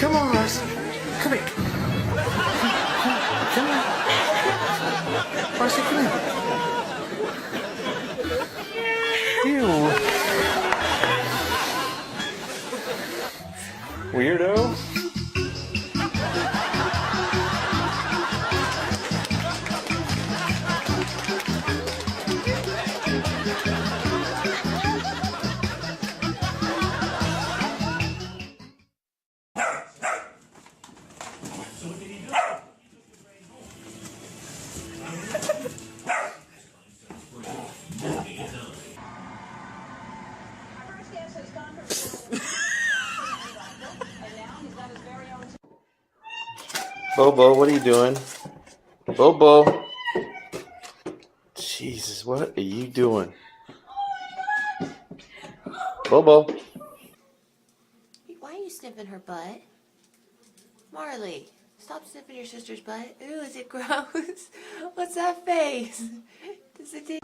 Come on, Ross. Come here. Come on. Ross, come here. Ew. Weirdo. Bobo, what are you doing? Bobo. Jesus, what are you doing? Bobo. Why are you sniffing her butt? Marley, stop sniffing your sister's butt. Ooh, is it gross? What's that face? Does it taste...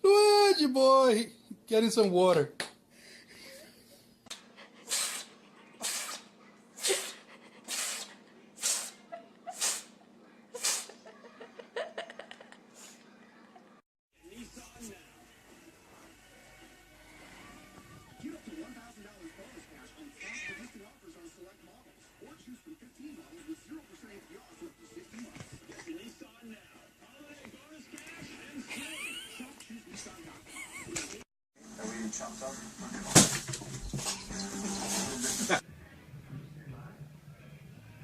Where's your boy? Getting some water.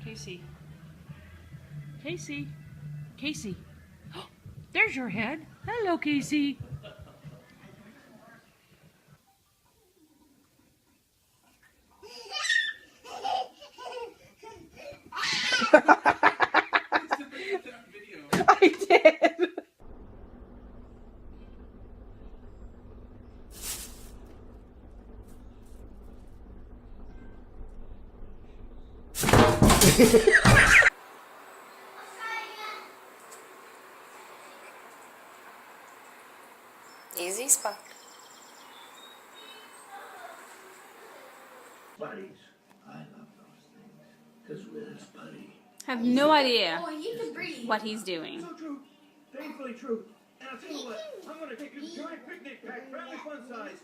Casey. Casey. Casey. There's your head. Hello, Casey. I did. Easy spot. Buddies. I love those things. Because with his buddy. Have no idea he can breathe. what he's doing. So true. Painfully true. And I'll tell you what, I'm going to take this giant picnic pack, family fun size.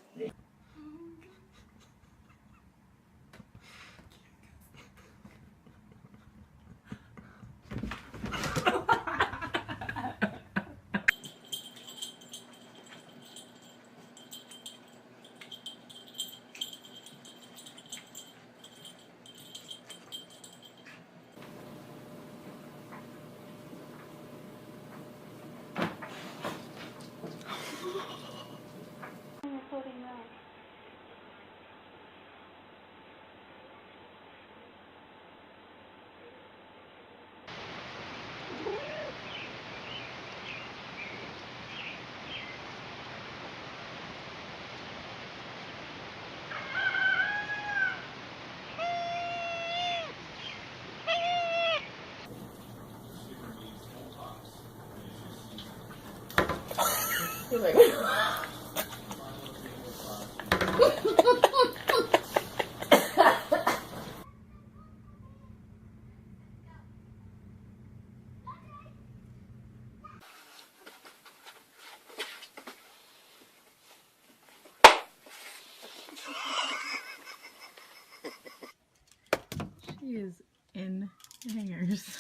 She is in hangers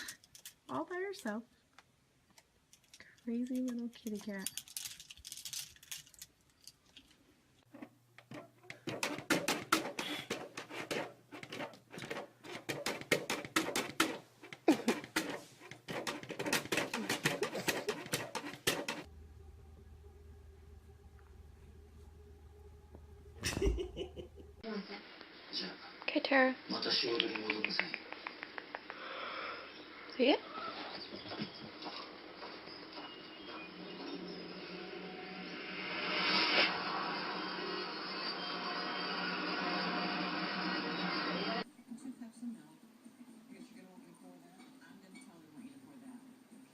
all by herself. Crazy little kitty cat. Okay, Tara. See it?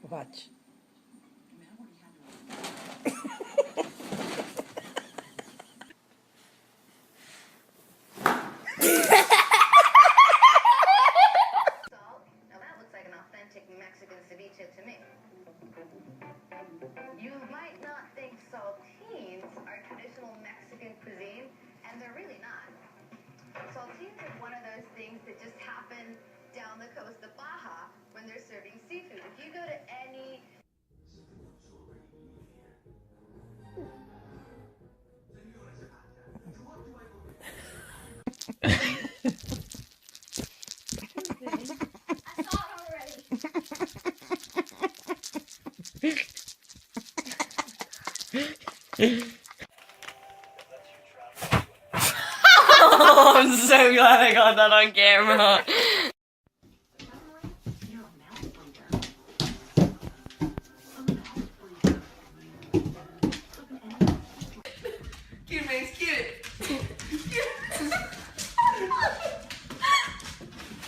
Watch. Now that looks like an authentic Mexican ceviche to me. You might not think saltines are traditional Mexican cuisine, and they're really not. Saltines are one of those things that just happen down the coast of Baja when they're serving seafood. If you go to any Oh, I'm so glad I got that on camera. Cute, man, it's cute.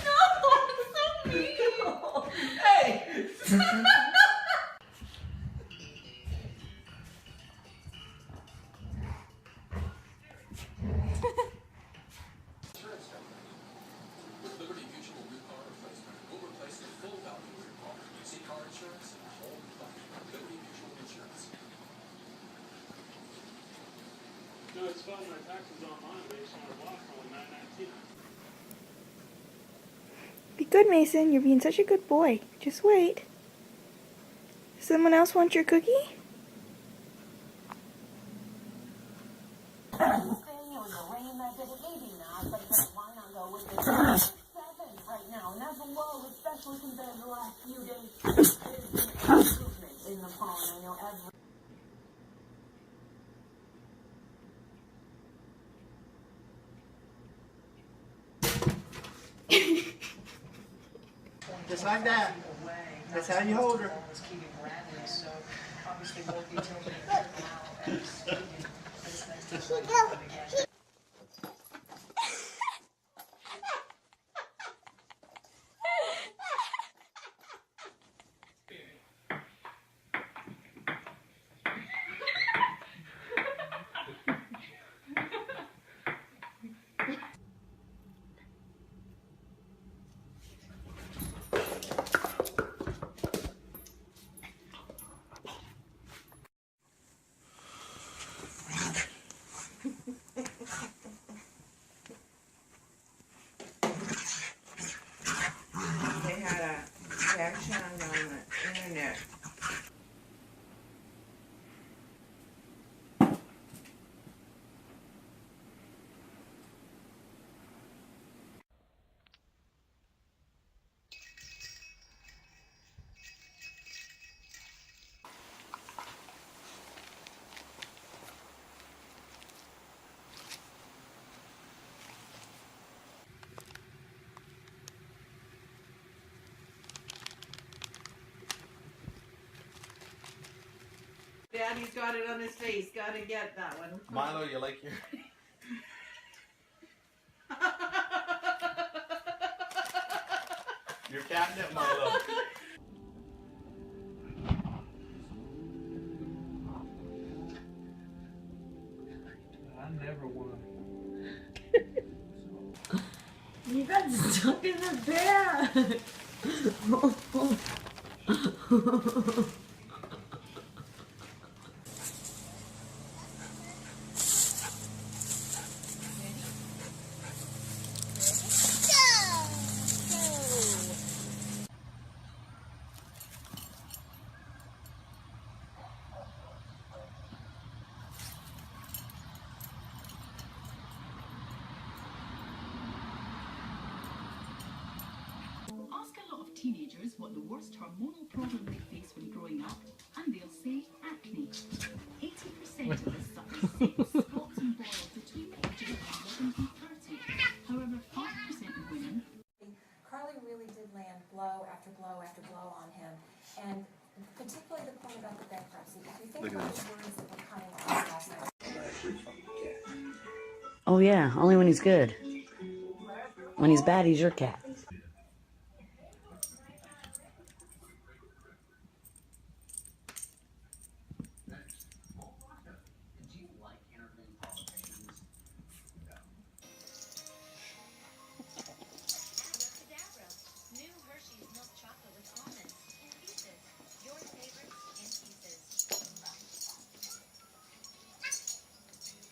No, it's so mean. Hey. No, it's filed my taxes online based on a block on 919. Be good, Mason. You're being such a good boy. Just wait. Someone else want your cookie? Just like that. That's how you hold her. They had a reaction on the internet. Daddy's got it on his face. Gotta get that one. Milo, you like your... your catnip, Milo. I never won. You got stuck in the bag. teenagers what the worst hormonal problem they face when growing up, and they'll say acne. 80% of the suckers say spots and boils between the ages of 11 and 30. However, 5% of women... Carly really did land blow after blow after blow on him, and particularly the point about the bankruptcy. If you think about the words that were coming out last night. Oh yeah, only when he's good. When he's bad, he's your cat.